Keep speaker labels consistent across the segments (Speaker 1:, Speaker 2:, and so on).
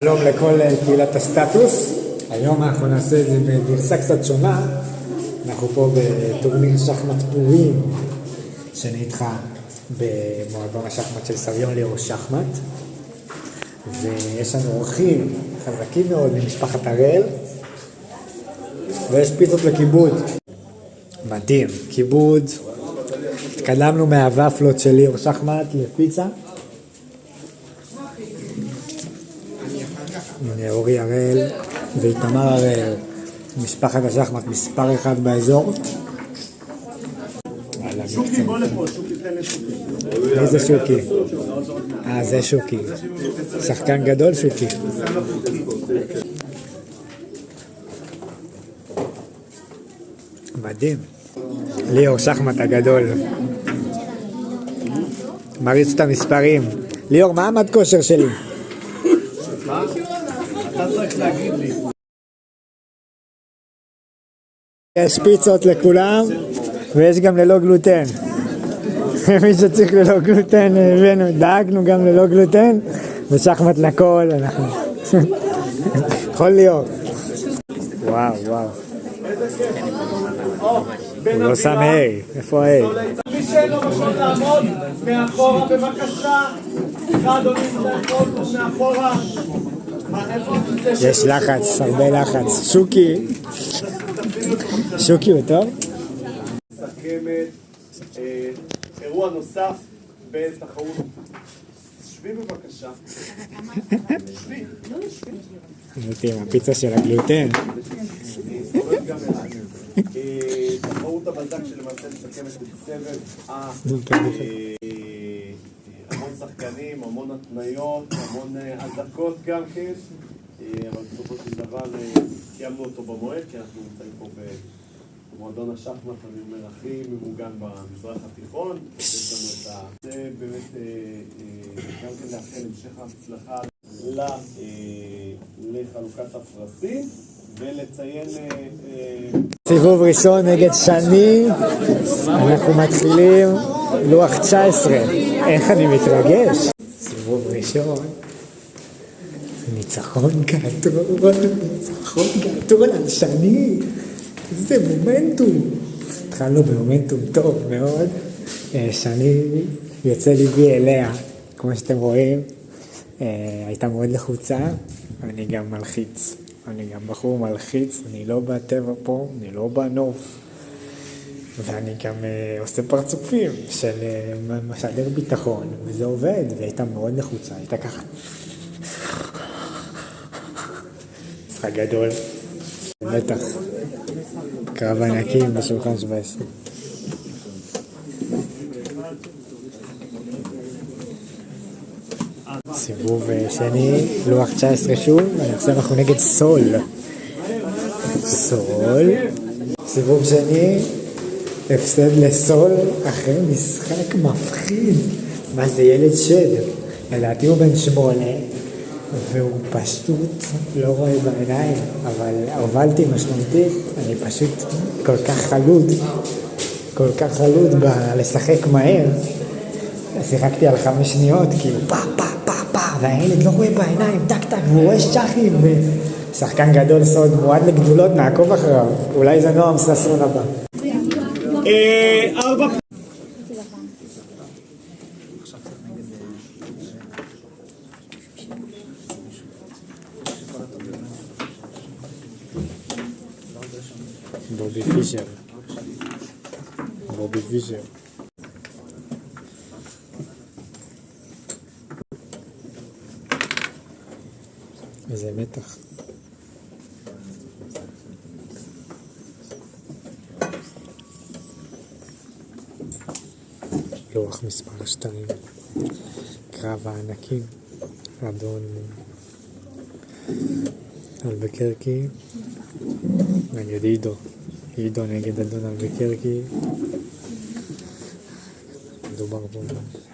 Speaker 1: שלום לכל קהילת הסטטוס. היום אנחנו נעשה את זה בגרסה קצת שונה. אנחנו פה בטורניר שחמט פורים שנדחה במועדון השחמט של סביון ליאור שחמט, ויש לנו אורחים חזקים מאוד ממשפחת הראל, ויש פיצות לכיבוד. מדהים, כיבוד. התקדמנו מהוואפלות של ליאור שחמט לפיצה. הנה אורי הראל ואיתמר הראל, משפחת השחמט מספר 1 באזור.
Speaker 2: שוקי, בוא לפה, שוקי, תן לי שוקי.
Speaker 1: איזה שוקי? זה שוקי. שחקן גדול שוקי. מדהים. ליאור שחמט הגדול. מריץ את המספרים. ליאור, מה עמד כושר שלי?
Speaker 2: מה? אתה צריך להגיד לי.
Speaker 1: יש פיצות לכולם, ויש גם ללא גלוטן. מי שצריך ללא גלוטן, הבאנו, דאגנו גם ללא גלוטן, ושחמט לכל, אנחנו... יכול ליאור. וואו, וואו. הוא לא שם היי, איפה היי?
Speaker 2: מי שאינו יכול לעמוד, מאחורה בבקשה. אדוני, מאחורה.
Speaker 1: יש לחץ, הרבה לחץ. שוקי. שוקי הוא טוב?
Speaker 2: מסכמת אירוע נוסף בתחרות. שבי בבקשה. שבי.
Speaker 1: נותנים, הפיצה של הגלוטן.
Speaker 2: תחרות הבזק שלמעשה מסכמת את סבב המון שחקנים, המון התניות, המון אזעקות גם כן, אבל בסופו של דבר קיימנו אותו במועד, כי אנחנו נמצאים פה במועדון השחמט, אני אומר, הכי ממוגן במזרח התיכון. יש לנו את זה באמת גם כן לאחל המשך ההצלחה לחלוקת הפרסים ולציין
Speaker 1: סיבוב ראשון נגד שני. אנחנו מתחילים לוח 19. איך אני מתרגש. סיבוב ראשון, ניצחון גדול, ניצחון גדול על שני. איזה מומנטום. התחלנו במומנטום טוב מאוד. שני יוצא ליבי אליה, כמו שאתם רואים. הייתה מאוד לחוצה, אני גם מלחיץ. אני גם בחור מלחיץ, אני לא בטבע פה, אני לא בנוף, ואני גם עושה פרצופים של משדר ביטחון, וזה עובד, והייתה מאוד לחוצה, הייתה ככה. משחק גדול, בטח, קרב ענקים בשולחן 17. סיבוב שני, לוח 19 שוב, עכשיו אנחנו נגד סול. סול. סיבוב שני, הפסד לסול אחרי משחק מפחיד. מה זה, ילד שד? לדעתי הוא בן 8, והוא פשוט לא רואה בעיניים, אבל הובלתי משמעותית, אני פשוט כל כך חלוד לשחק מהר. שיחקתי על 5 שניות, כאילו והילד לא רואה בעיניים, טק טק, והוא רואה שחים, ושחקן גדול סוד, מועד לגדולות, נעקוב אחריו. אולי זה נועם ששון הבא.
Speaker 2: 4.
Speaker 1: בובי פישר. בובי פישר. איזה מתח. לוח מספר 2. קרב הענקים. אדון אלבקרקי נגד עידו נגד אדון אלבקרקי. מדובר פה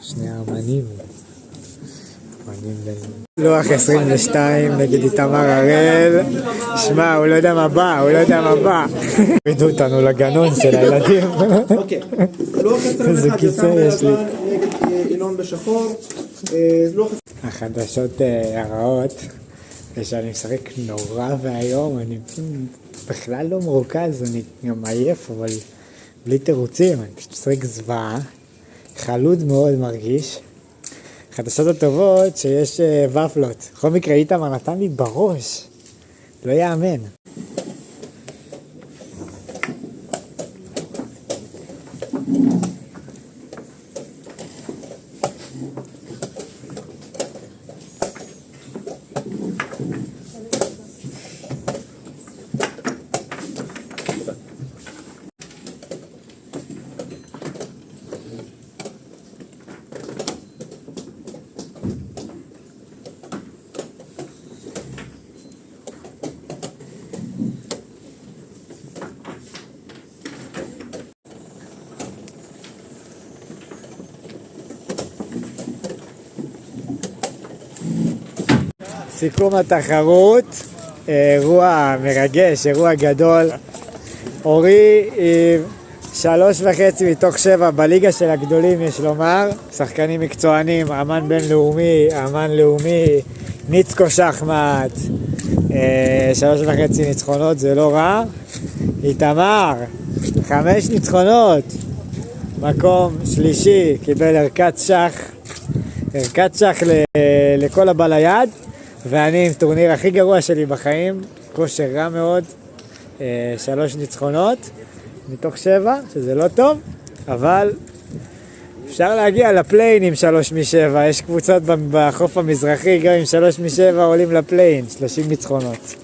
Speaker 1: שני האמנים. לוח 22 נגד איתמר הראל. שמע, הוא לא יודע מה בא, הבידו אותנו לגנון של הילדים.
Speaker 2: אוקיי, לוח 21
Speaker 1: איזה כיסא יש לי.
Speaker 2: אילון בשחור.
Speaker 1: החדשות הרעות, שאני משחק נורא והיום, אני בכלל לא מרוכז, אני גם עייף, אבל בלי תירוצים, אני פשוט משחק זוועה, חלוד מאוד מרגיש. חדשות הטובות שיש ופלות. בכל מקרה, איתמר נתן לי בראש, לא יאמן. סיכום התחרות, אירוע מרגש, אירוע גדול. אורי 3.5 מתוך 7 בליגה של הגדולים, יש לומר. שחקנים מקצוענים, אמן בינלאומי, אמן לאומי, ניצקו שחמט. 3.5 ניצחונות, זה לא רע. איתמר, 5 ניצחונות. מקום שלישי, קיבל ערכת שח לכל הבא ליד. ואני עם טורניר הכי גרוע שלי בחיים, כושר רע מאוד, 3 ניצחונות מתוך 7, שזה לא טוב, אבל אפשר להגיע לפליין עם 3 מ-7, יש קבוצות בחוף המזרחי, גם עם 3 מ-7 עולים לפליין, 30 ניצחונות.